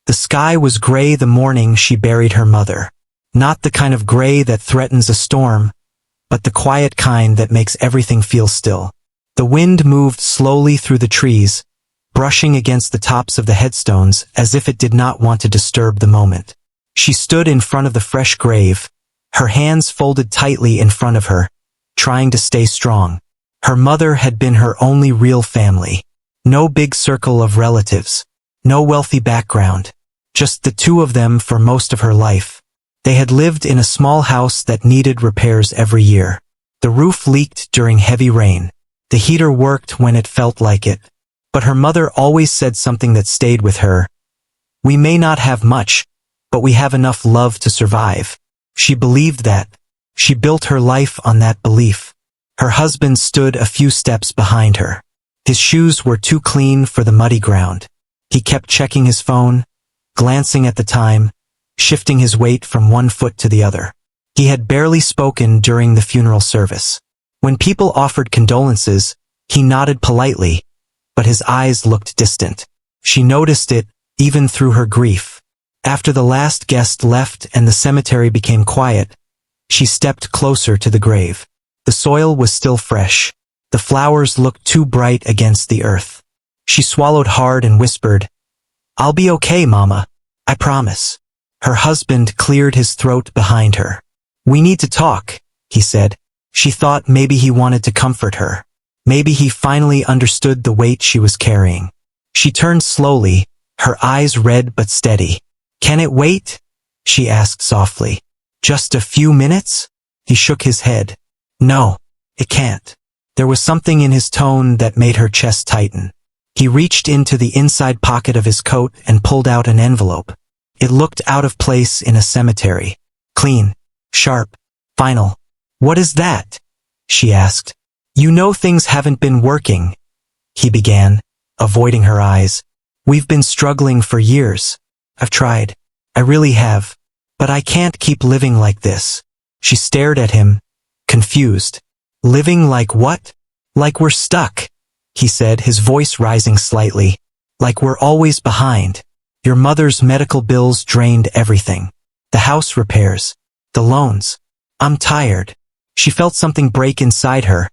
The sky was gray the morning she buried her mother. Not the kind of gray that threatens a storm, but the quiet kind that makes everything feel still. The wind moved slowly through the trees, brushing against the tops of the headstones as if it did not want to disturb the moment. She stood in front of the fresh grave, her hands folded tightly in front of her, trying to stay strong. Her mother had been her only real family. No big circle of relatives. No wealthy background. Just the two of them for most of her life. They had lived in a small house that needed repairs every year. The roof leaked during heavy rain. The heater worked when it felt like it. But her mother always said something that stayed with her. We may not have much, but we have enough love to survive. She believed that. She built her life on that belief. Her husband stood a few steps behind her. His shoes were too clean for the muddy ground. He kept checking his phone, glancing at the time, shifting his weight from one foot to the other. He had barely spoken during the funeral service. When people offered condolences, he nodded politely, but his eyes looked distant. She noticed it, even through her grief. After the last guest left and the cemetery became quiet, she stepped closer to the grave. The soil was still fresh. The flowers looked too bright against the earth. She swallowed hard and whispered, "I'll be okay, Mama. I promise." Her husband cleared his throat behind her. "We need to talk," he said. She thought maybe he wanted to comfort her. Maybe he finally understood the weight she was carrying. She turned slowly, her eyes red but steady. "Can it wait?" she asked softly. "Just a few minutes?" He shook his head. "No, it can't." There was something in his tone that made her chest tighten. He reached into the inside pocket of his coat and pulled out an envelope. It looked out of place in a cemetery. Clean, sharp, final. "What is that?" she asked. "You know things haven't been working," he began, avoiding her eyes. "We've been struggling for years. I've tried. I really have. But I can't keep living like this." She stared at him, confused. "Living like what?" "Like we're stuck," he said, his voice rising slightly. "Like we're always behind. Your mother's medical bills drained everything. The house repairs. The loans. I'm tired." She felt something break inside her,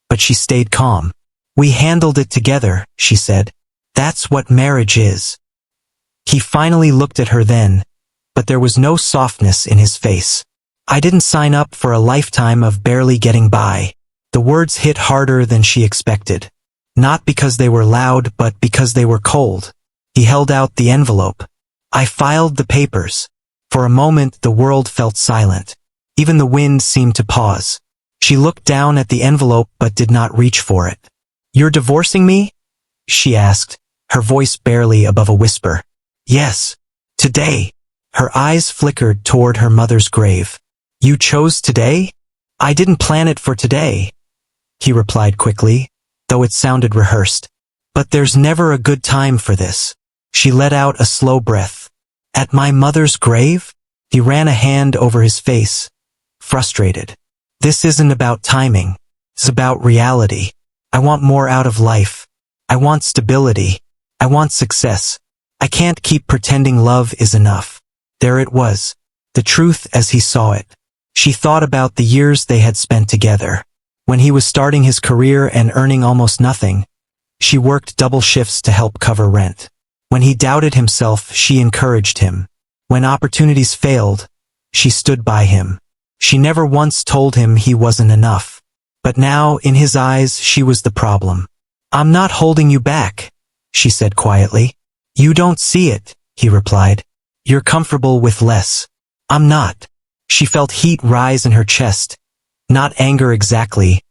but she stayed calm. "We handled it together," she said. "That's what marriage is." He finally looked at her then, but there was no softness in his face. "I didn't sign up for a lifetime of barely getting by." The words hit harder than she expected. Not because they were loud, but because they were cold. He held out the envelope. "I filed the papers." For a moment the world felt silent. Even the wind seemed to pause. She looked down at the envelope but did not reach for it. "You're divorcing me?" she asked, her voice barely above a whisper. "Yes. Today." Her eyes flickered toward her mother's grave. "You chose today?" "I didn't plan it for today," he replied quickly, though it sounded rehearsed. "But there's never a good time for this." She let out a slow breath. "At my mother's grave?" He ran a hand over his face, frustrated. "This isn't about timing. It's about reality. I want more out of life. I want stability. I want success. I can't keep pretending love is enough." There it was, the truth as he saw it. She thought about the years they had spent together. When he was starting his career and earning almost nothing, she worked double shifts to help cover rent. When he doubted himself, she encouraged him. When opportunities failed, she stood by him. She never once told him he wasn't enough. But now, in his eyes, she was the problem. "I'm not holding you back," she said quietly. "You don't see it," he replied. "You're comfortable with less. I'm not." She felt heat rise in her chest. Not anger exactly,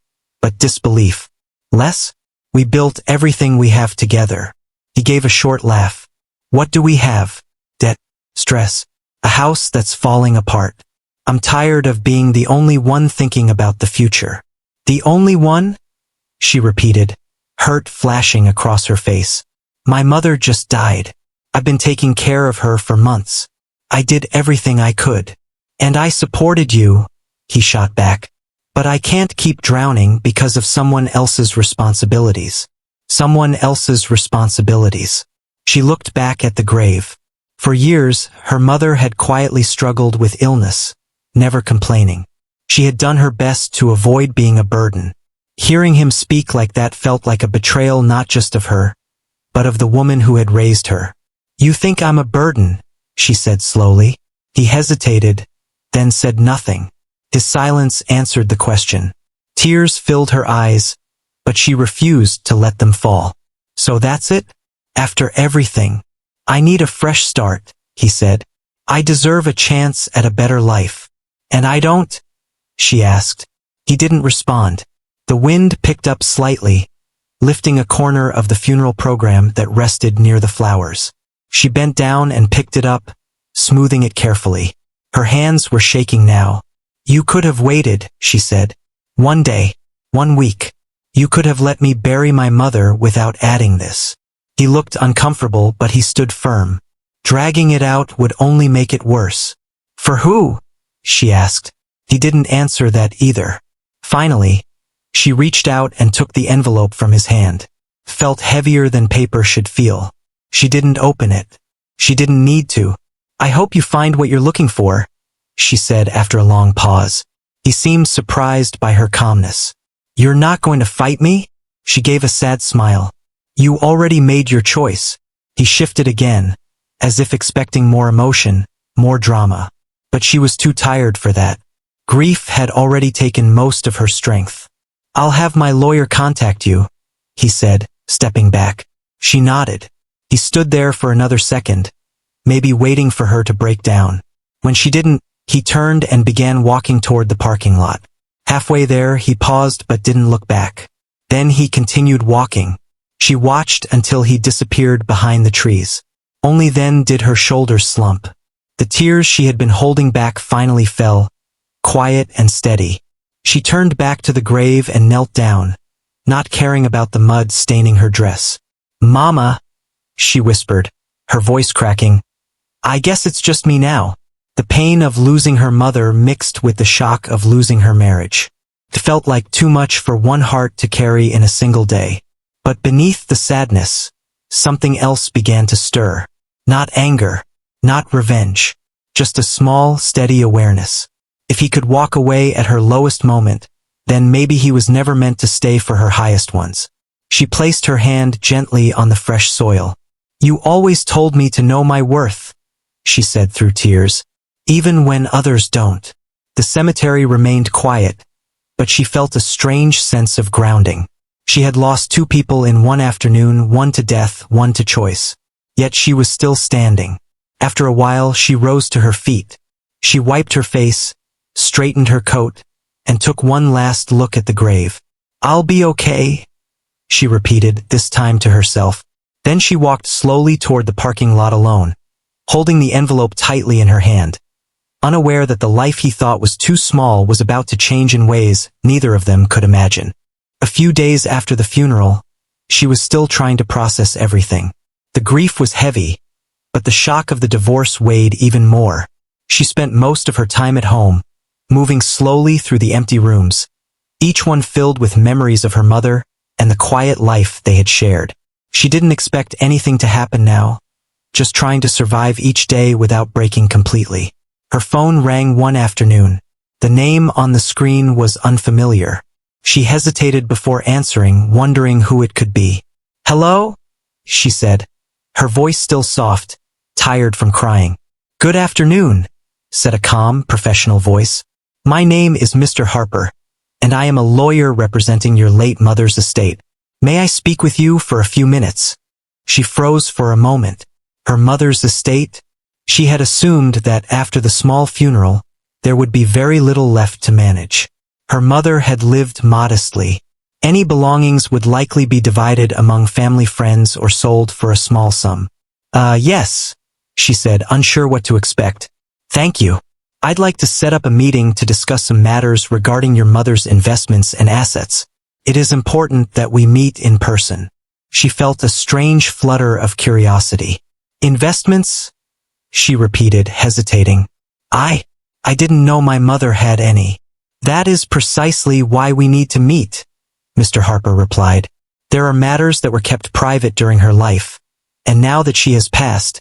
but disbelief. "Less? We built everything we have together." He gave a short laugh. "What do we have? Debt, stress, a house that's falling apart. I'm tired of being the only one thinking about the future." "The only one?" she repeated, hurt flashing across her face. "My mother just died. I've been taking care of her for months. I did everything I could. And I supported you," he shot back. "But I can't keep drowning because of someone else's responsibilities." Someone else's responsibilities. She looked back at the grave. For years, her mother had quietly struggled with illness, never complaining. She had done her best to avoid being a burden. Hearing him speak like that felt like a betrayal not just of her, but of the woman who had raised her. "You think I'm a burden," she said slowly. He hesitated, then said nothing. His silence answered the question. Tears filled her eyes, but she refused to let them fall. "So that's it? After everything? I need a fresh start," he said. "I deserve a chance at a better life. And I don't?" she asked. He didn't respond. The wind picked up slightly, lifting a corner of the funeral program that rested near the flowers. She bent down and picked it up, smoothing it carefully. Her hands were shaking now. "You could have waited," she said. "One day, 1 week. You could have let me bury my mother without adding this." He looked uncomfortable, but he stood firm. Dragging it out would only make it worse. "For who?" she asked. He didn't answer that either. Finally, she reached out and took the envelope from his hand. Felt heavier than paper should feel. She didn't open it. She didn't need to. "I hope you find what you're looking for," she said after a long pause. He seemed surprised by her calmness. "You're not going to fight me?" She gave a sad smile. "You already made your choice." He shifted again, as if expecting more emotion, more drama. But she was too tired for that. Grief had already taken most of her strength. "I'll have my lawyer contact you," he said, stepping back. She nodded. He stood there for another second, maybe waiting for her to break down. When she didn't, he turned and began walking toward the parking lot. Halfway there, he paused but didn't look back. Then he continued walking. She watched until he disappeared behind the trees. Only then did her shoulders slump. The tears she had been holding back finally fell, quiet and steady. She turned back to the grave and knelt down, not caring about the mud staining her dress. "Mama," she whispered, her voice cracking. "I guess it's just me now." The pain of losing her mother mixed with the shock of losing her marriage. It felt like too much for one heart to carry in a single day. But beneath the sadness, something else began to stir. Not anger, not revenge, just a small, steady awareness. If he could walk away at her lowest moment, then maybe he was never meant to stay for her highest ones. She placed her hand gently on the fresh soil. "You always told me to know my worth," she said through tears. "Even when others don't." The cemetery remained quiet, but she felt a strange sense of grounding. She had lost 2 people in one afternoon, one to death, one to choice. Yet she was still standing. After a while, she rose to her feet. She wiped her face, straightened her coat, and took one last look at the grave. "I'll be okay," she repeated, this time to herself. Then she walked slowly toward the parking lot alone, holding the envelope tightly in her hand, unaware that the life he thought was too small was about to change in ways neither of them could imagine. A few days after the funeral, she was still trying to process everything. The grief was heavy, but the shock of the divorce weighed even more. She spent most of her time at home, moving slowly through the empty rooms, each one filled with memories of her mother and the quiet life they had shared. She didn't expect anything to happen now, just trying to survive each day without breaking completely. Her phone rang one afternoon. The name on the screen was unfamiliar. She hesitated before answering, wondering who it could be. "Hello?" she said, her voice still soft, tired from crying. "Good afternoon," said a calm, professional voice. "My name is Mr. Harper, and I am a lawyer representing your late mother's estate. May I speak with you for a few minutes?" She froze for a moment. Her mother's estate? She had assumed that after the small funeral, there would be very little left to manage. Her mother had lived modestly. Any belongings would likely be divided among family friends or sold for a small sum. Yes," she said, unsure what to expect. "Thank you. I'd like to set up a meeting to discuss some matters regarding your mother's investments and assets. It is important that we meet in person." She felt a strange flutter of curiosity. "Investments?" she repeated, hesitating. I didn't know my mother had any." "That is precisely why we need to meet," Mr. Harper replied. "There are matters that were kept private during her life, and now that she has passed,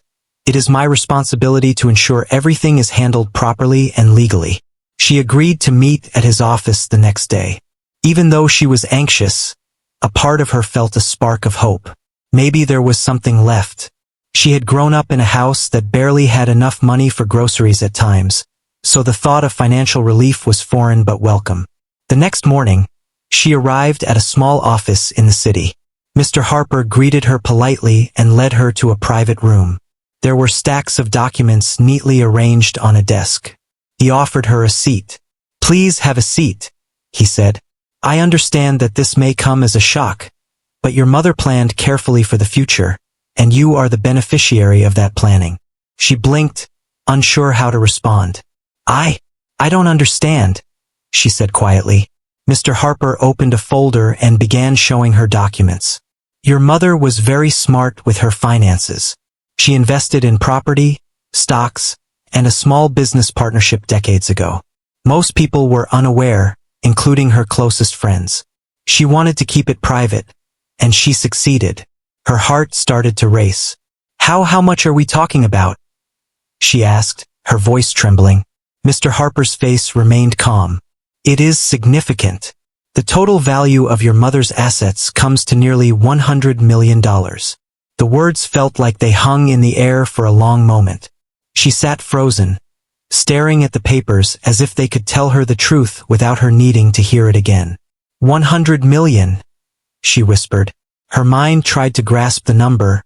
It is my responsibility to ensure everything is handled properly and legally. She agreed to meet at his office the next day. Even though she was anxious, a part of her felt a spark of hope. Maybe there was something left. She had grown up in a house that barely had enough money for groceries at times, so the thought of financial relief was foreign but welcome. The next morning, she arrived at a small office in the city. Mr. Harper greeted her politely and led her to a private room. There were stacks of documents neatly arranged on a desk. He offered her a seat. "Please have a seat," he said. "I understand that this may come as a shock, but your mother planned carefully for the future, and you are the beneficiary of that planning." She blinked, unsure how to respond. I don't understand," she said quietly. Mr. Harper opened a folder and began showing her documents. "Your mother was very smart with her finances. She invested in property, stocks, and a small business partnership decades ago. Most people were unaware, including her closest friends. She wanted to keep it private, and she succeeded." Her heart started to race. How much are we talking about?" she asked, her voice trembling. Mr. Harper's face remained calm. "It is significant. The total value of your mother's assets comes to nearly $100 million. The words felt like they hung in the air for a long moment. She sat frozen, staring at the papers as if they could tell her the truth without her needing to hear it again. $100 million, she whispered. Her mind tried to grasp the number,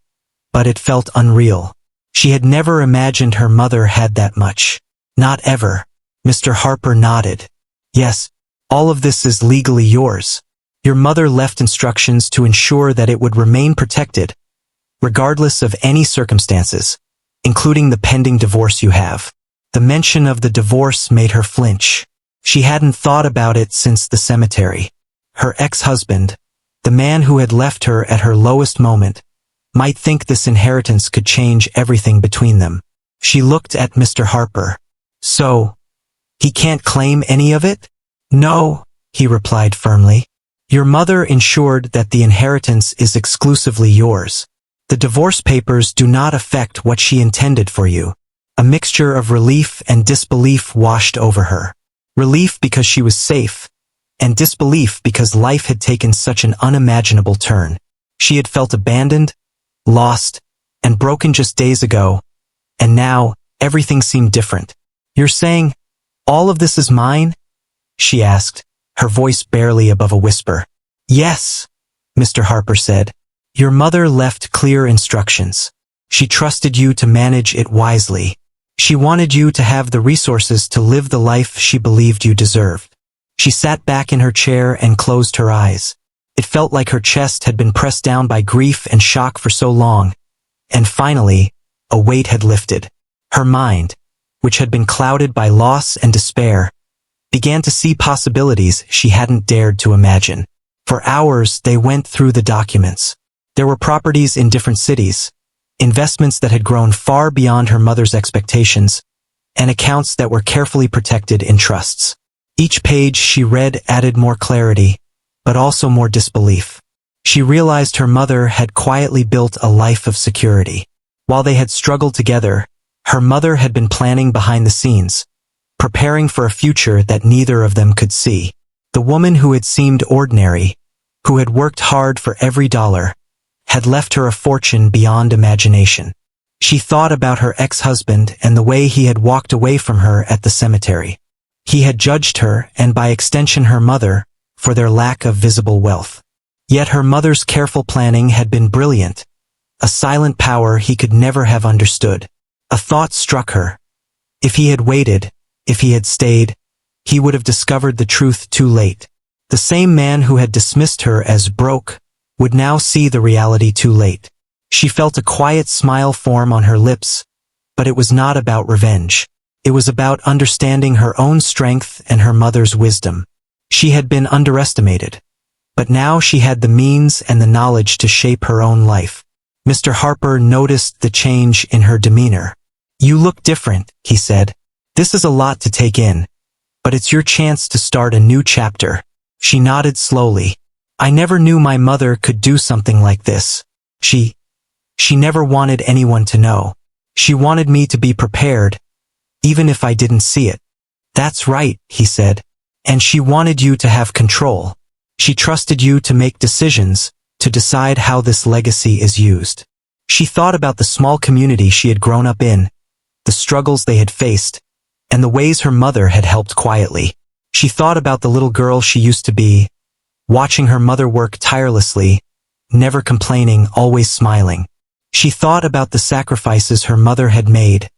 but it felt unreal. She had never imagined her mother had that much. Not ever. Mr. Harper nodded. "Yes, all of this is legally yours. Your mother left instructions to ensure that it would remain protected, regardless of any circumstances, including the pending divorce you have." The mention of the divorce made her flinch. She hadn't thought about it since the cemetery. Her ex-husband, the man who had left her at her lowest moment, might think this inheritance could change everything between them. She looked at Mr. Harper. "So, he can't claim any of it?" "No," he replied firmly. "Your mother ensured that the inheritance is exclusively yours. The divorce papers do not affect what she intended for you." A mixture of relief and disbelief washed over her. Relief because she was safe, and disbelief because life had taken such an unimaginable turn. She had felt abandoned, lost, and broken just days ago, and now everything seemed different. "You're saying, all of this is mine?" she asked, her voice barely above a whisper. "Yes," Mr. Harper said. "Your mother left clear instructions. She trusted you to manage it wisely. She wanted you to have the resources to live the life she believed you deserved." She sat back in her chair and closed her eyes. It felt like her chest had been pressed down by grief and shock for so long, and finally, a weight had lifted. Her mind, which had been clouded by loss and despair, began to see possibilities she hadn't dared to imagine. For hours they went through the documents. There were properties in different cities, investments that had grown far beyond her mother's expectations, and accounts that were carefully protected in trusts. Each page she read added more clarity, but also more disbelief. She realized her mother had quietly built a life of security. While they had struggled together, her mother had been planning behind the scenes, preparing for a future that neither of them could see. The woman who had seemed ordinary, who had worked hard for every dollar, had left her a fortune beyond imagination. She thought about her ex-husband and the way he had walked away from her at the cemetery. He had judged her, and by extension her mother, for their lack of visible wealth. Yet her mother's careful planning had been brilliant, a silent power he could never have understood. A thought struck her. If he had waited, if he had stayed, he would have discovered the truth too late. The same man who had dismissed her as broke would now see the reality too late. She felt a quiet smile form on her lips, but it was not about revenge. It was about understanding her own strength and her mother's wisdom. She had been underestimated, but now she had the means and the knowledge to shape her own life. Mr. Harper noticed the change in her demeanor. "You look different," he said. "This is a lot to take in, but it's your chance to start a new chapter." She nodded slowly. "I never knew my mother could do something like this. She never wanted anyone to know." She wanted me to be prepared, even if I didn't see it. That's right, he said. And she wanted you to have control. She trusted you to make decisions, to decide how this legacy is used. She thought about the small community she had grown up in, the struggles they had faced, and the ways her mother had helped quietly. She thought about the little girl she used to be, watching her mother work tirelessly, never complaining, always smiling. She thought about the sacrifices her mother had made,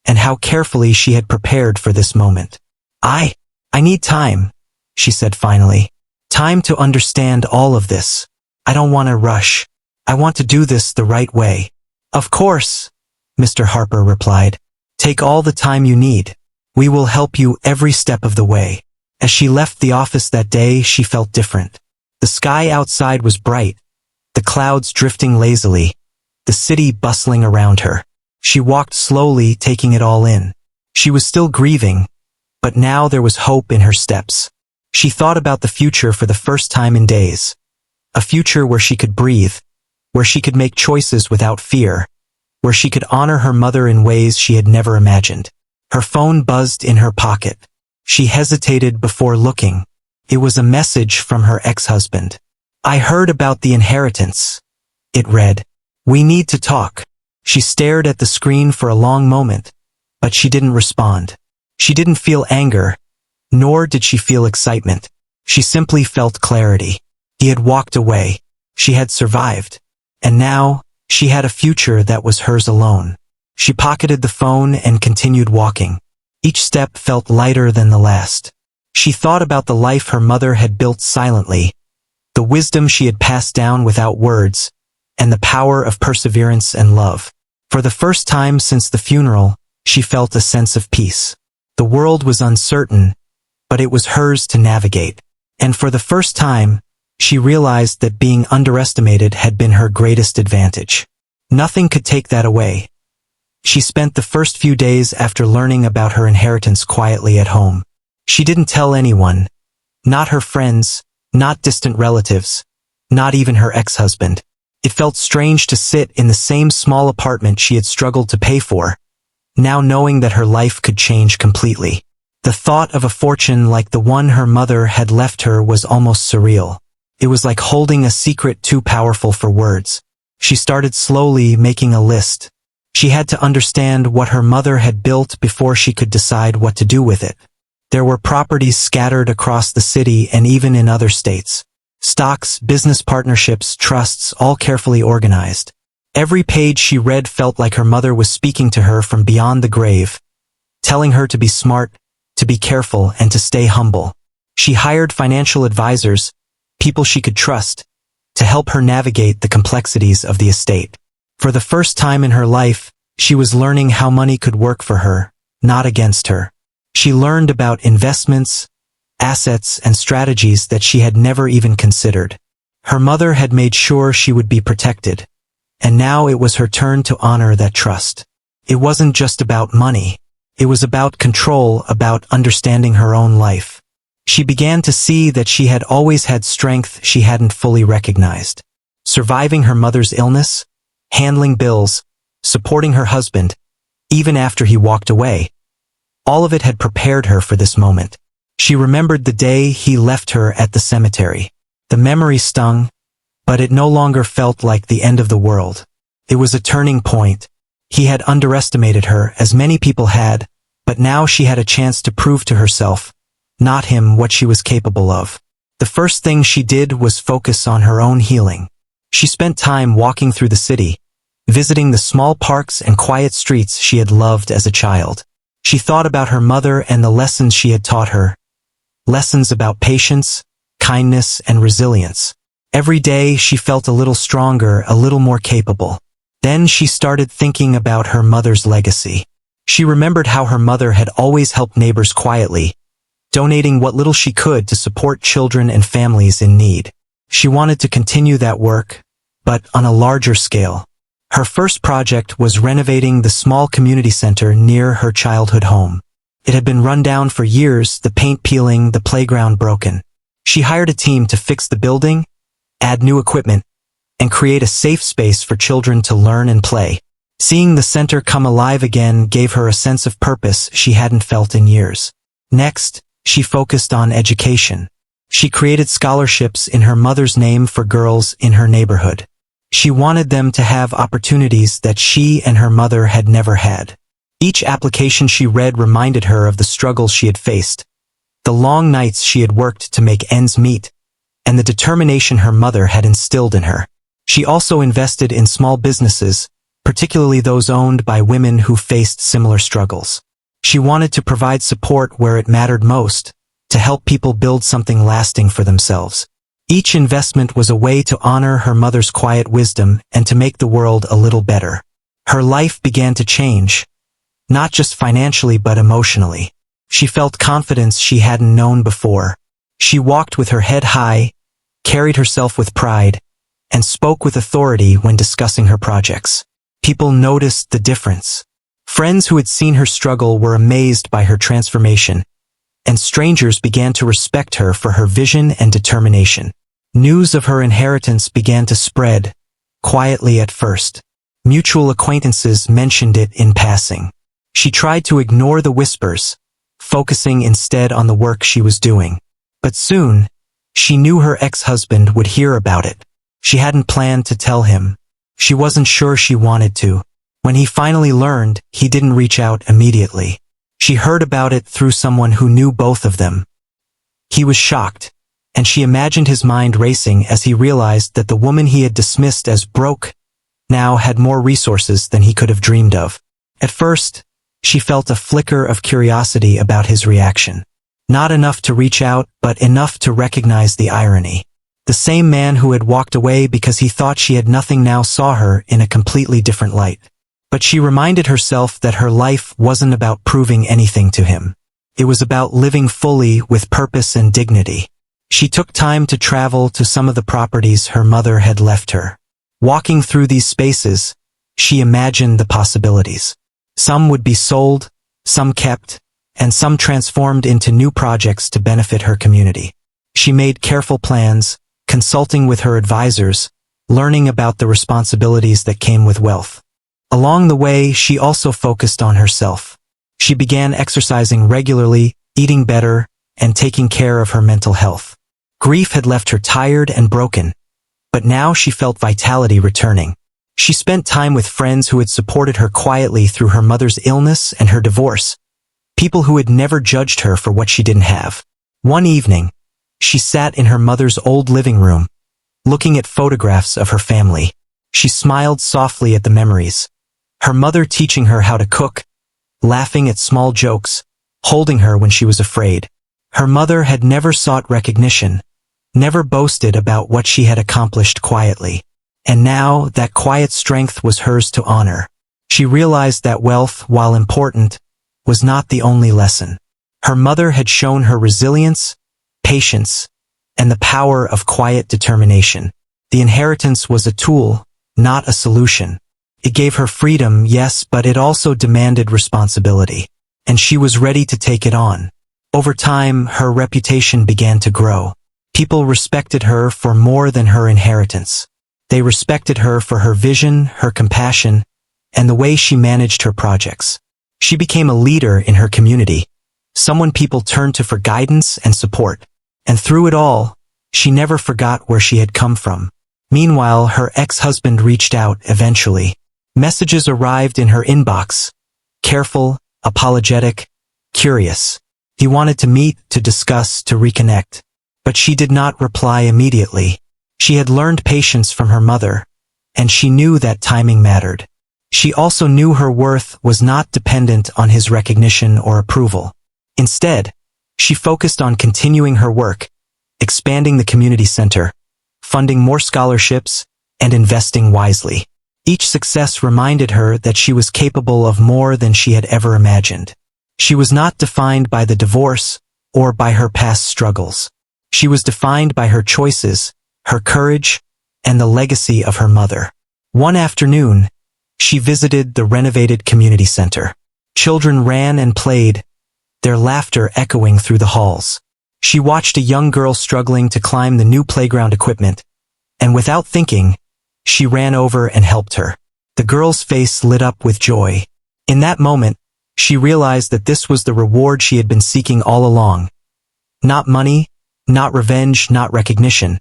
and how carefully she had prepared for this moment. I need time, she said finally. Time to understand all of this. I don't want to rush. I want to do this the right way. Of course, Mr. Harper replied. Take all the time you need. We will help you every step of the way. As she left the office that day, she felt different. The sky outside was bright, the clouds drifting lazily, the city bustling around her. She walked slowly, taking it all in. She was still grieving, but now there was hope in her steps. She thought about the future for the first time in days. A future where she could breathe, where she could make choices without fear, where she could honor her mother in ways she had never imagined. Her phone buzzed in her pocket. She hesitated before looking. It was a message from her ex-husband. I heard about the inheritance. It read, We need to talk. She stared at the screen for a long moment, but she didn't respond. She didn't feel anger, nor did she feel excitement. She simply felt clarity. He had walked away. She had survived. And now, she had a future that was hers alone. She pocketed the phone and continued walking. Each step felt lighter than the last. She thought about the life her mother had built silently, the wisdom she had passed down without words, and the power of perseverance and love. For the first time since the funeral, she felt a sense of peace. The world was uncertain, but it was hers to navigate. And for the first time, she realized that being underestimated had been her greatest advantage. Nothing could take that away. She spent the first few days after learning about her inheritance quietly at home. She didn't tell anyone, not her friends, not distant relatives, not even her ex-husband. It felt strange to sit in the same small apartment she had struggled to pay for, now knowing that her life could change completely. The thought of a fortune like the one her mother had left her was almost surreal. It was like holding a secret too powerful for words. She started slowly making a list. She had to understand what her mother had built before she could decide what to do with it. There were properties scattered across the city and even in other states. Stocks, business partnerships, trusts, all carefully organized. Every page she read felt like her mother was speaking to her from beyond the grave, telling her to be smart, to be careful, and to stay humble. She hired financial advisors, people she could trust, to help her navigate the complexities of the estate. For the first time in her life, she was learning how money could work for her, not against her. She learned about investments, assets, and strategies that she had never even considered. Her mother had made sure she would be protected, and now it was her turn to honor that trust. It wasn't just about money. It was about control, about understanding her own life. She began to see that she had always had strength she hadn't fully recognized. Surviving her mother's illness, handling bills, supporting her husband, even after he walked away. All of it had prepared her for this moment. She remembered the day he left her at the cemetery. The memory stung, but it no longer felt like the end of the world. It was a turning point. He had underestimated her, as many people had, but now she had a chance to prove to herself, not him, what she was capable of. The first thing she did was focus on her own healing. She spent time walking through the city, visiting the small parks and quiet streets she had loved as a child. She thought about her mother and the lessons she had taught her. Lessons about patience, kindness, and resilience. Every day she felt a little stronger, a little more capable. Then she started thinking about her mother's legacy. She remembered how her mother had always helped neighbors quietly, donating what little she could to support children and families in need. She wanted to continue that work, but on a larger scale. Her first project was renovating the small community center near her childhood home. It had been run down for years, the paint peeling, the playground broken. She hired a team to fix the building, add new equipment, and create a safe space for children to learn and play. Seeing the center come alive again gave her a sense of purpose she hadn't felt in years. Next, she focused on education. She created scholarships in her mother's name for girls in her neighborhood. She wanted them to have opportunities that she and her mother had never had. Each application she read reminded her of the struggles she had faced, the long nights she had worked to make ends meet, and the determination her mother had instilled in her. She also invested in small businesses, particularly those owned by women who faced similar struggles. She wanted to provide support where it mattered most, to help people build something lasting for themselves. Each investment was a way to honor her mother's quiet wisdom and to make the world a little better. Her life began to change, not just financially but emotionally. She felt confidence she hadn't known before. She walked with her head high, carried herself with pride, and spoke with authority when discussing her projects. People noticed the difference. Friends who had seen her struggle were amazed by her transformation, and strangers began to respect her for her vision and determination. News of her inheritance began to spread, quietly at first. Mutual acquaintances mentioned it in passing. She tried to ignore the whispers, focusing instead on the work she was doing. But soon, she knew her ex-husband would hear about it. She hadn't planned to tell him. She wasn't sure she wanted to. When he finally learned, he didn't reach out immediately. She heard about it through someone who knew both of them. He was shocked, and she imagined his mind racing as he realized that the woman he had dismissed as broke now had more resources than he could have dreamed of. At first, she felt a flicker of curiosity about his reaction. Not enough to reach out, but enough to recognize the irony. The same man who had walked away because he thought she had nothing now saw her in a completely different light. But she reminded herself that her life wasn't about proving anything to him. It was about living fully with purpose and dignity. She took time to travel to some of the properties her mother had left her. Walking through these spaces, she imagined the possibilities. Some would be sold, some kept, and some transformed into new projects to benefit her community. She made careful plans, consulting with her advisors, learning about the responsibilities that came with wealth. Along the way, she also focused on herself. She began exercising regularly, eating better, and taking care of her mental health. Grief had left her tired and broken, but now she felt vitality returning. She spent time with friends who had supported her quietly through her mother's illness and her divorce, people who had never judged her for what she didn't have. One evening, she sat in her mother's old living room, looking at photographs of her family. She smiled softly at the memories. Her mother teaching her how to cook, laughing at small jokes, holding her when she was afraid. Her mother had never sought recognition, never boasted about what she had accomplished quietly. And now, that quiet strength was hers to honor. She realized that wealth, while important, was not the only lesson. Her mother had shown her resilience, patience, and the power of quiet determination. The inheritance was a tool, not a solution. It gave her freedom, yes, but it also demanded responsibility. And she was ready to take it on. Over time, her reputation began to grow. People respected her for more than her inheritance. They respected her for her vision, her compassion, and the way she managed her projects. She became a leader in her community, someone people turned to for guidance and support. And through it all, she never forgot where she had come from. Meanwhile, her ex-husband reached out eventually. Messages arrived in her inbox, careful, apologetic, curious. He wanted to meet, to discuss, to reconnect. But she did not reply immediately. She had learned patience from her mother, and she knew that timing mattered. She also knew her worth was not dependent on his recognition or approval. Instead, she focused on continuing her work, expanding the community center, funding more scholarships, and investing wisely. Each success reminded her that she was capable of more than she had ever imagined. She was not defined by the divorce or by her past struggles. She was defined by her choices, her courage, and the legacy of her mother. One afternoon, she visited the renovated community center. Children ran and played, their laughter echoing through the halls. She watched a young girl struggling to climb the new playground equipment, and without thinking, she ran over and helped her. The girl's face lit up with joy. In that moment, she realized that this was the reward she had been seeking all along. Not money, not revenge, not recognition,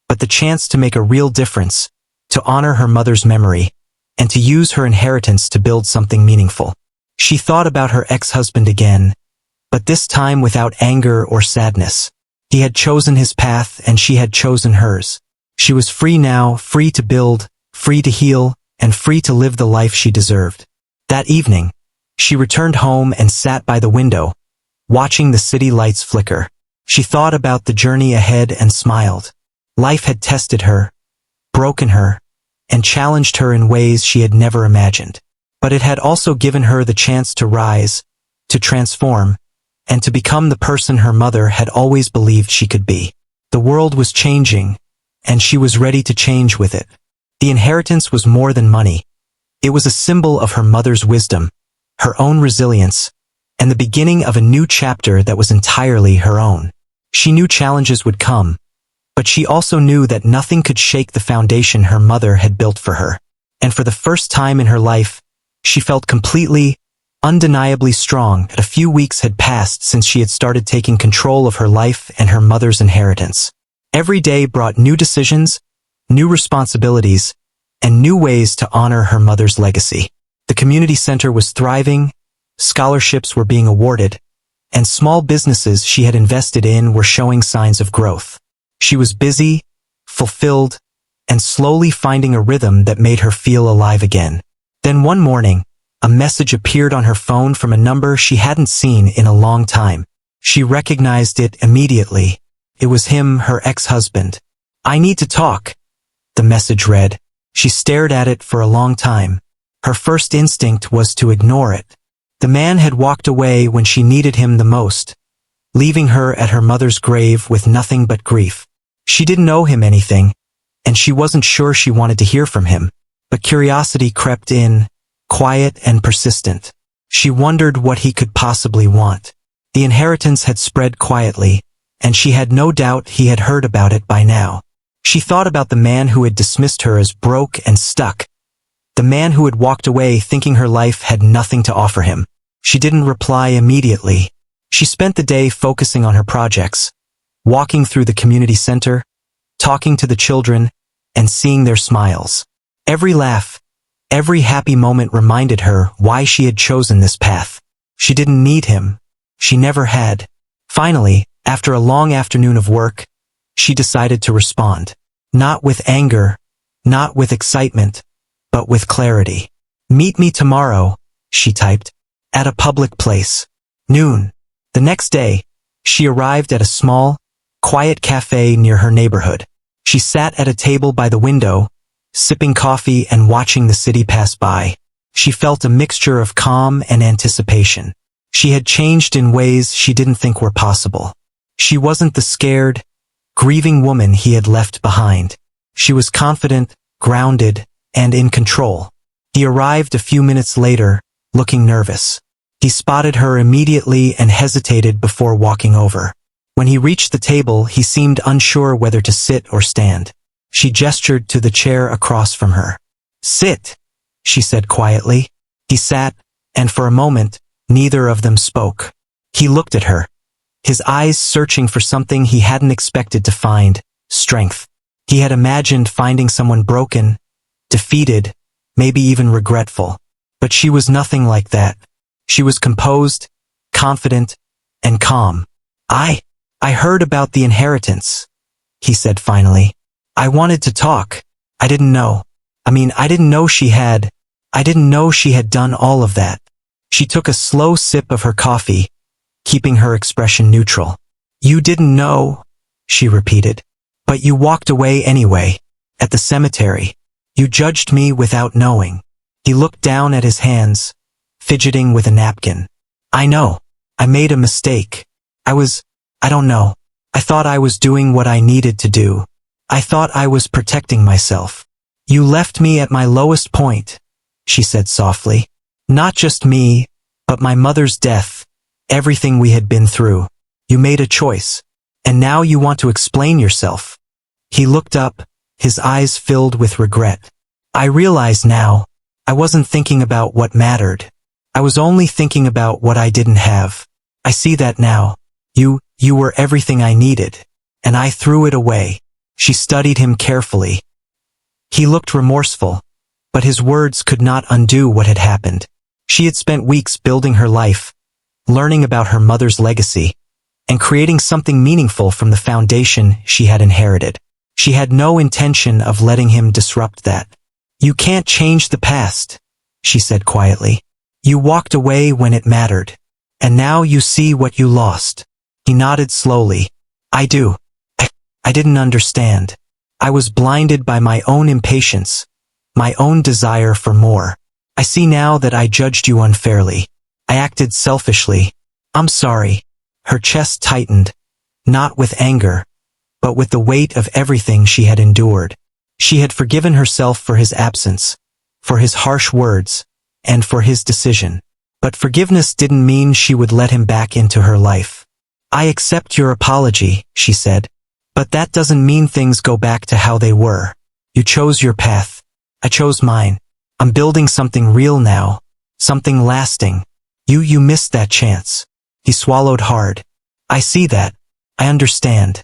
but the chance to make a real difference, to honor her mother's memory, and to use her inheritance to build something meaningful. She thought about her ex-husband again, but this time without anger or sadness. He had chosen his path and she had chosen hers. She was free now, free to build, free to heal, and free to live the life she deserved. That evening, she returned home and sat by the window, watching the city lights flicker. She thought about the journey ahead and smiled. Life had tested her, broken her, and challenged her in ways she had never imagined. But it had also given her the chance to rise, to transform, and to become the person her mother had always believed she could be. The world was changing, and she was ready to change with it. The inheritance was more than money. It was a symbol of her mother's wisdom, her own resilience, and the beginning of a new chapter that was entirely her own. She knew challenges would come, but she also knew that nothing could shake the foundation her mother had built for her. And for the first time in her life, she felt completely, undeniably strong. A few weeks had passed since she had started taking control of her life and her mother's inheritance. Every day brought new decisions, new responsibilities, and new ways to honor her mother's legacy. The community center was thriving, scholarships were being awarded, and small businesses she had invested in were showing signs of growth. She was busy, fulfilled, and slowly finding a rhythm that made her feel alive again. Then one morning, a message appeared on her phone from a number she hadn't seen in a long time. She recognized it immediately. It was him, her ex-husband. "I need to talk," the message read. She stared at it for a long time. Her first instinct was to ignore it. The man had walked away when she needed him the most, leaving her at her mother's grave with nothing but grief. She didn't owe him anything, and she wasn't sure she wanted to hear from him. But curiosity crept in, quiet and persistent. She wondered what he could possibly want. The inheritance had spread quietly, and she had no doubt he had heard about it by now. She thought about the man who had dismissed her as broke and stuck, the man who had walked away thinking her life had nothing to offer him. She didn't reply immediately. She spent the day focusing on her projects, walking through the community center, talking to the children, and seeing their smiles. Every laugh, every happy moment reminded her why she had chosen this path. She didn't need him. She never had. Finally, after a long afternoon of work, she decided to respond. Not with anger, not with excitement, but with clarity. "Meet me tomorrow," she typed, "at a public place. Noon." The next day, she arrived at a small, quiet cafe near her neighborhood. She sat at a table by the window, sipping coffee and watching the city pass by. She felt a mixture of calm and anticipation. She had changed in ways she didn't think were possible. She wasn't the scared, grieving woman he had left behind. She was confident, grounded, and in control. He arrived a few minutes later, looking nervous. He spotted her immediately and hesitated before walking over. When he reached the table, he seemed unsure whether to sit or stand. She gestured to the chair across from her. "Sit," she said quietly. He sat, and for a moment, neither of them spoke. He looked at her, his eyes searching for something he hadn't expected to find: strength. He had imagined finding someone broken, defeated, maybe even regretful. But she was nothing like that. She was composed, confident, and calm. I heard about the inheritance," he said finally. "I wanted to talk. I didn't know. I didn't know she had done all of that." She took a slow sip of her coffee, keeping her expression neutral. "You didn't know," she repeated. "But you walked away anyway. At the cemetery. You judged me without knowing." He looked down at his hands, fidgeting with a napkin. "I know. I made a mistake. I don't know. I thought I was doing what I needed to do. I thought I was protecting myself. You left me at my lowest point," she said softly. "Not just me, but my mother's death, everything we had been through. You made a choice, and now you want to explain yourself." He looked up, his eyes filled with regret. "I realize now," I wasn't thinking about what mattered. I was only thinking about what I didn't have. I see that now. You were everything I needed. And I threw it away. She studied him carefully. He looked remorseful, but his words could not undo what had happened. She had spent weeks building her life, learning about her mother's legacy, and creating something meaningful from the foundation she had inherited. She had no intention of letting him disrupt that. You can't change the past, she said quietly. You walked away when it mattered, and now you see what you lost. He nodded slowly. I do. I didn't understand. I was blinded by my own impatience, my own desire for more. I see now that I judged you unfairly. I acted selfishly. I'm sorry. Her chest tightened, not with anger, but with the weight of everything she had endured. She had forgiven herself for his absence, for his harsh words, and for his decision. But forgiveness didn't mean she would let him back into her life. I accept your apology, she said. But that doesn't mean things go back to how they were. You chose your path. I chose mine. I'm building something real now. Something lasting. You missed that chance. He swallowed hard. I see that. I understand.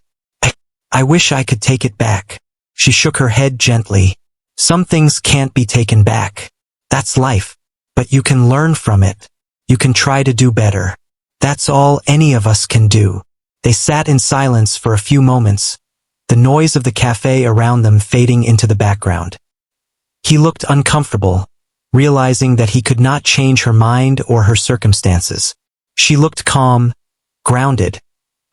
I wish I could take it back. She shook her head gently. Some things can't be taken back. That's life. But you can learn from it. You can try to do better. That's all any of us can do. They sat in silence for a few moments, the noise of the cafe around them fading into the background. He looked uncomfortable, realizing that he could not change her mind or her circumstances. She looked calm, grounded,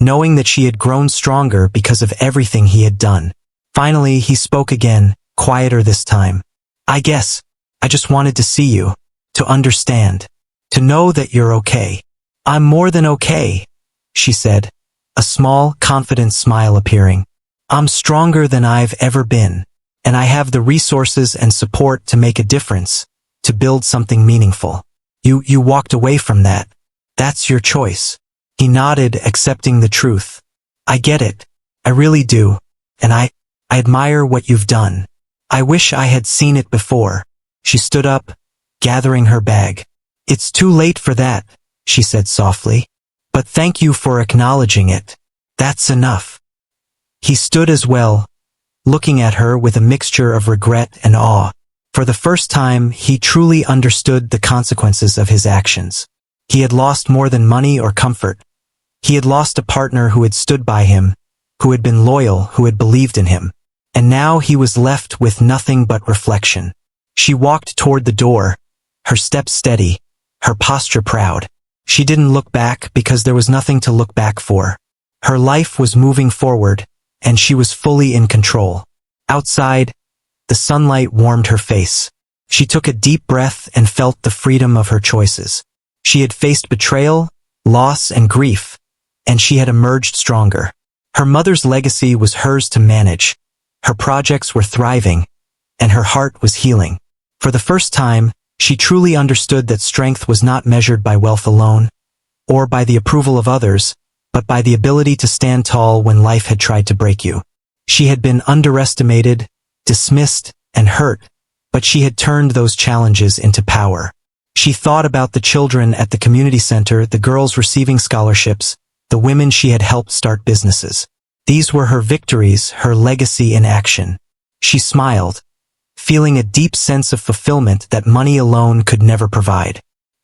knowing that she had grown stronger because of everything he had done. Finally, he spoke again, quieter this time. I guess, I just wanted to see you, to understand, to know that you're okay. I'm more than okay, she said, a small, confident smile appearing. I'm stronger than I've ever been, and I have the resources and support to make a difference, to build something meaningful. You walked away from that. That's your choice. He nodded, accepting the truth. I get it. I really do. And I admire what you've done. I wish I had seen it before. She stood up, gathering her bag. It's too late for that, she said softly. But thank you for acknowledging it. That's enough. He stood as well, looking at her with a mixture of regret and awe. For the first time, he truly understood the consequences of his actions. He had lost more than money or comfort. He had lost a partner who had stood by him, who had been loyal, who had believed in him. And now he was left with nothing but reflection. She walked toward the door, her steps steady, her posture proud. She didn't look back because there was nothing to look back for. Her life was moving forward, and she was fully in control. Outside, the sunlight warmed her face. She took a deep breath and felt the freedom of her choices. She had faced betrayal, loss, and grief, and she had emerged stronger. Her mother's legacy was hers to manage. Her projects were thriving, and her heart was healing. For the first time, she truly understood that strength was not measured by wealth alone, or by the approval of others, but by the ability to stand tall when life had tried to break you. She had been underestimated, dismissed, and hurt, but she had turned those challenges into power. She thought about the children at the community center, the girls receiving scholarships, the women she had helped start businesses. These were her victories, her legacy in action. She smiled, feeling a deep sense of fulfillment that money alone could never provide.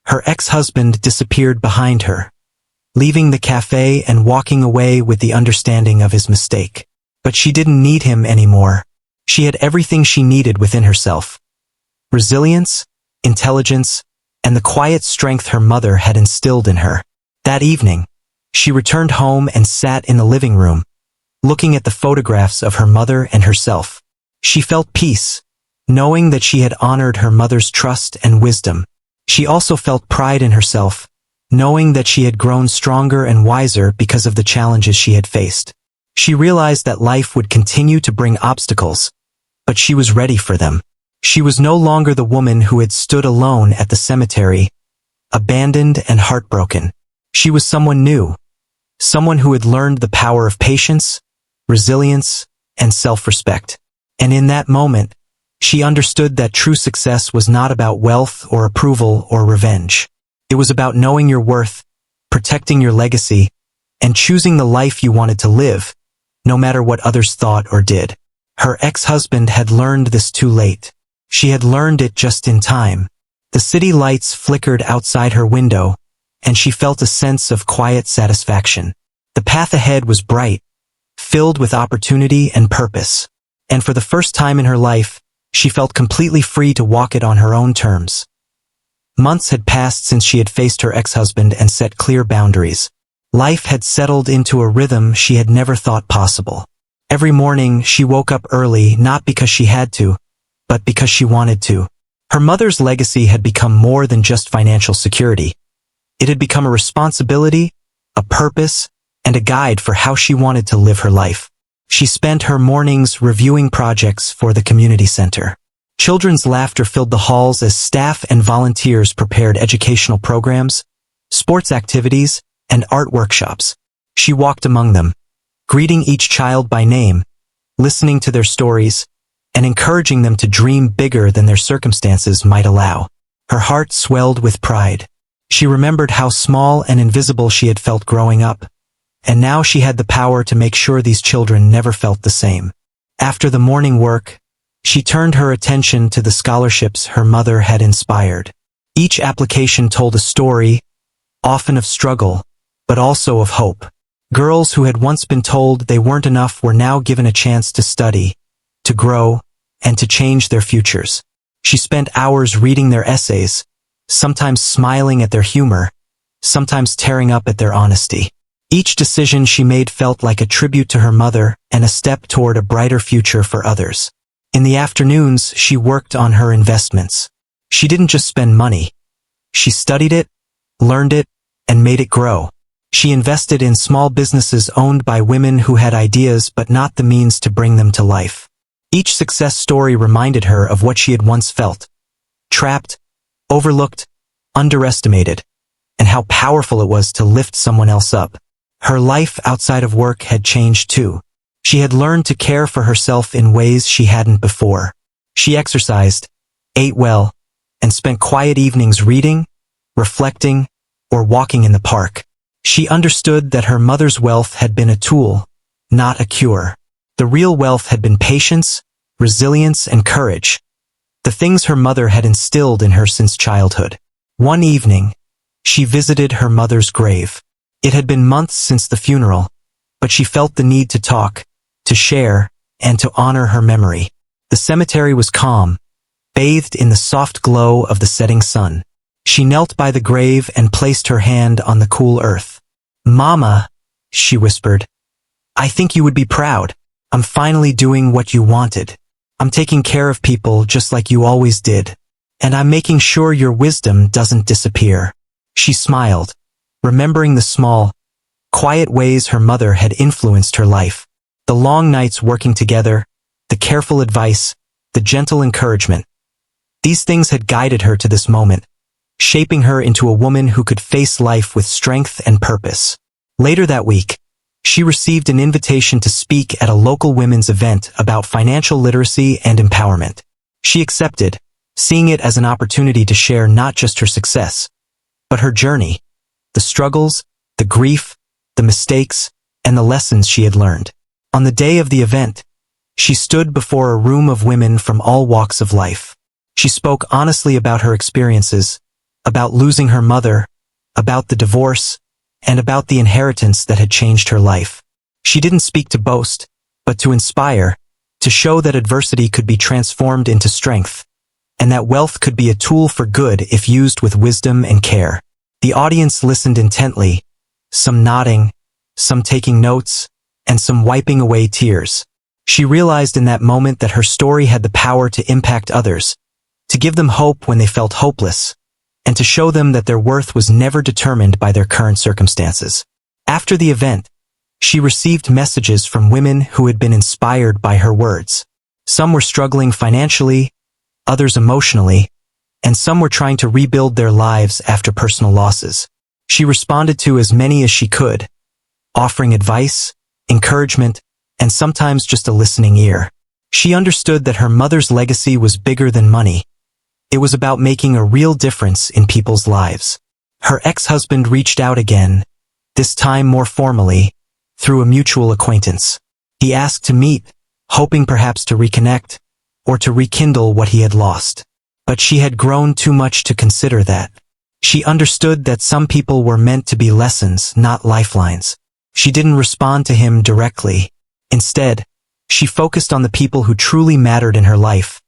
Her ex-husband disappeared behind her, leaving the cafe and walking away with the understanding of his mistake. But she didn't need him anymore. She had everything she needed within herself: resilience, intelligence, and the quiet strength her mother had instilled in her. That evening, she returned home and sat in the living room, looking at the photographs of her mother and herself. She felt peace, knowing that she had honored her mother's trust and wisdom. She also felt pride in herself, knowing that she had grown stronger and wiser because of the challenges she had faced. She realized that life would continue to bring obstacles, but she was ready for them. She was no longer the woman who had stood alone at the cemetery, abandoned and heartbroken. She was someone new, someone who had learned the power of patience, resilience, and self-respect. And in that moment, She understood that true success was not about wealth or approval or revenge. It was about knowing your worth, protecting your legacy, and choosing the life you wanted to live, no matter what others thought or did. Her ex-husband had learned this too late. She had learned it just in time. The city lights flickered outside her window, and she felt a sense of quiet satisfaction. The path ahead was bright, filled with opportunity and purpose. And for the first time in her life, she felt completely free to walk it on her own terms. Months had passed since she had faced her ex-husband and set clear boundaries. Life had settled into a rhythm she had never thought possible. Every morning, she woke up early not because she had to, but because she wanted to. Her mother's legacy had become more than just financial security. It had become a responsibility, a purpose, and a guide for how she wanted to live her life. She spent her mornings reviewing projects for the community center. Children's laughter filled the halls as staff and volunteers prepared educational programs, sports activities, and art workshops. She walked among them, greeting each child by name, listening to their stories, and encouraging them to dream bigger than their circumstances might allow. Her heart swelled with pride. She remembered how small and invisible she had felt growing up, and now she had the power to make sure these children never felt the same. After the morning work, she turned her attention to the scholarships her mother had inspired. Each application told a story, often of struggle, but also of hope. Girls who had once been told they weren't enough were now given a chance to study, to grow, and to change their futures. She spent hours reading their essays, sometimes smiling at their humor, sometimes tearing up at their honesty. Each decision she made felt like a tribute to her mother and a step toward a brighter future for others. In the afternoons, she worked on her investments. She didn't just spend money. She studied it, learned it, and made it grow. She invested in small businesses owned by women who had ideas but not the means to bring them to life. Each success story reminded her of what she had once felt. Trapped, overlooked, underestimated, and how powerful it was to lift someone else up. Her life outside of work had changed too. She had learned to care for herself in ways she hadn't before. She exercised, ate well, and spent quiet evenings reading, reflecting, or walking in the park. She understood that her mother's wealth had been a tool, not a cure. The real wealth had been patience, resilience, and courage, the things her mother had instilled in her since childhood. One evening, she visited her mother's grave. It had been months since the funeral, but she felt the need to talk, to share, and to honor her memory. The cemetery was calm, bathed in the soft glow of the setting sun. She knelt by the grave and placed her hand on the cool earth. "Mama," she whispered, "I think you would be proud. I'm finally doing what you wanted. I'm taking care of people just like you always did. And I'm making sure your wisdom doesn't disappear." She smiled, remembering the small, quiet ways her mother had influenced her life. The long nights working together, the careful advice, the gentle encouragement. These things had guided her to this moment, shaping her into a woman who could face life with strength and purpose. Later that week, she received an invitation to speak at a local women's event about financial literacy and empowerment. She accepted, seeing it as an opportunity to share not just her success, but her journey, the struggles, the grief, the mistakes, and the lessons she had learned. On the day of the event, she stood before a room of women from all walks of life. She spoke honestly about her experiences, about losing her mother, about the divorce, and about the inheritance that had changed her life. She didn't speak to boast, but to inspire, to show that adversity could be transformed into strength, and that wealth could be a tool for good if used with wisdom and care. The audience listened intently, some nodding, some taking notes, and some wiping away tears. She realized in that moment that her story had the power to impact others, to give them hope when they felt hopeless, and to show them that their worth was never determined by their current circumstances. After the event, she received messages from women who had been inspired by her words. Some were struggling financially, others emotionally, and some were trying to rebuild their lives after personal losses. She responded to as many as she could, offering advice, encouragement, and sometimes just a listening ear. She understood that her mother's legacy was bigger than money. It was about making a real difference in people's lives. Her ex-husband reached out again, this time more formally, through a mutual acquaintance. He asked to meet, hoping perhaps to reconnect, or to rekindle what he had lost. But she had grown too much to consider that. She understood that some people were meant to be lessons, not lifelines. She didn't respond to him directly. Instead, she focused on the people who truly mattered in her life.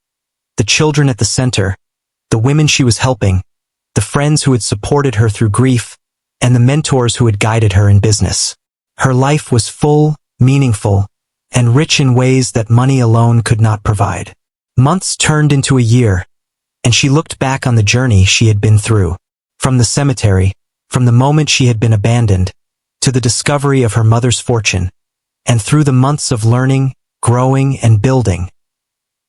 The children at the center, the women she was helping, the friends who had supported her through grief, and the mentors who had guided her in business. Her life was full, meaningful, and rich in ways that money alone could not provide. Months turned into a year, and she looked back on the journey she had been through. From the cemetery, from the moment she had been abandoned, to the discovery of her mother's fortune, and through the months of learning, growing, and building,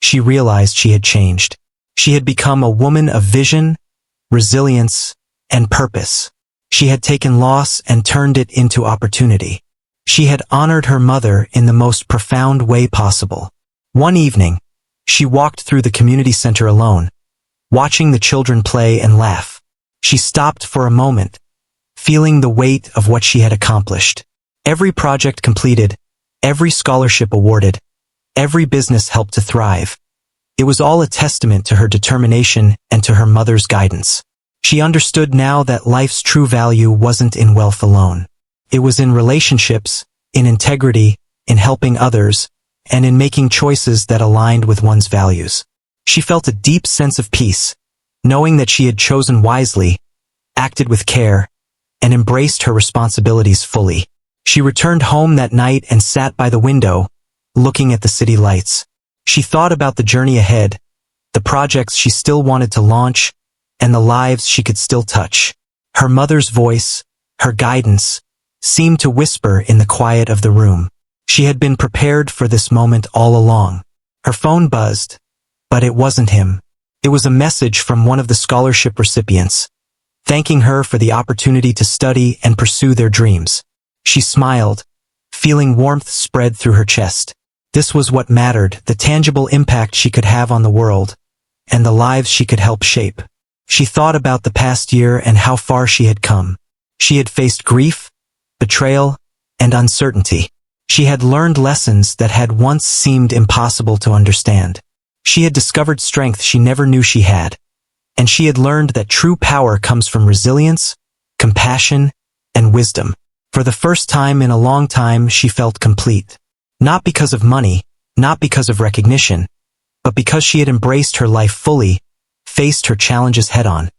she realized she had changed. She had become a woman of vision, resilience, and purpose. She had taken loss and turned it into opportunity. She had honored her mother in the most profound way possible. One evening, she walked through the community center alone, watching the children play and laugh. She stopped for a moment, feeling the weight of what she had accomplished. Every project completed, every scholarship awarded, every business helped to thrive. It was all a testament to her determination and to her mother's guidance. She understood now that life's true value wasn't in wealth alone. It was in relationships, in integrity, in helping others, and in making choices that aligned with one's values. She felt a deep sense of peace, knowing that she had chosen wisely, acted with care, and embraced her responsibilities fully. She returned home that night and sat by the window, looking at the city lights. She thought about the journey ahead, the projects she still wanted to launch, and the lives she could still touch. Her mother's voice, her guidance, seemed to whisper in the quiet of the room. She had been prepared for this moment all along. Her phone buzzed, but it wasn't him. It was a message from one of the scholarship recipients, thanking her for the opportunity to study and pursue their dreams. She smiled, feeling warmth spread through her chest. This was what mattered, the tangible impact she could have on the world, and the lives she could help shape. She thought about the past year and how far she had come. She had faced grief, betrayal, and uncertainty. She had learned lessons that had once seemed impossible to understand. She had discovered strength she never knew she had. And she had learned that true power comes from resilience, compassion, and wisdom. For the first time in a long time, she felt complete. Not because of money, not because of recognition, but because she had embraced her life fully, faced her challenges head-on,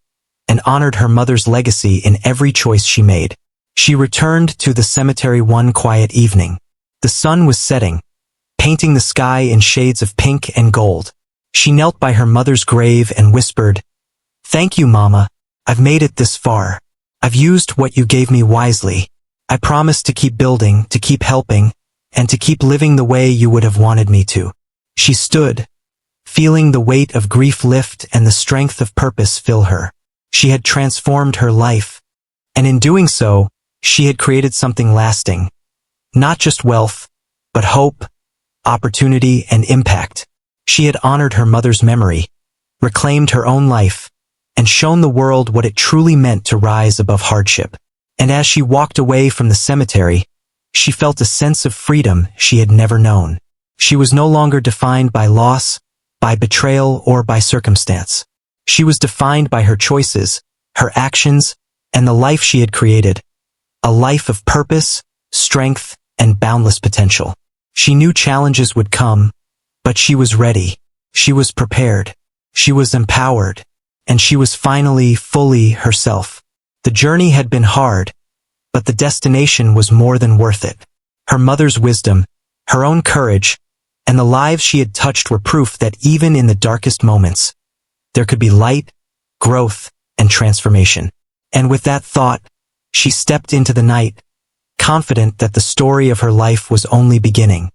and honored her mother's legacy in every choice she made. She returned to the cemetery one quiet evening. The sun was setting, painting the sky in shades of pink and gold. She knelt by her mother's grave and whispered, "Thank you, Mama. I've made it this far. I've used what you gave me wisely. I promise to keep building, to keep helping, and to keep living the way you would have wanted me to." She stood, feeling the weight of grief lift and the strength of purpose fill her. She had transformed her life, and in doing so, she had created something lasting. Not just wealth, but hope, opportunity, and impact. She had honored her mother's memory, reclaimed her own life, and shown the world what it truly meant to rise above hardship. And as she walked away from the cemetery, she felt a sense of freedom she had never known. She was no longer defined by loss, by betrayal, or by circumstance. She was defined by her choices, her actions, and the life she had created. A life of purpose, strength, and boundless potential. She knew challenges would come, but she was ready. She was prepared. She was empowered. And she was finally fully herself. The journey had been hard, but the destination was more than worth it. Her mother's wisdom, her own courage, and the lives she had touched were proof that even in the darkest moments, there could be light, growth, and transformation. And with that thought, she stepped into the night, confident that the story of her life was only beginning.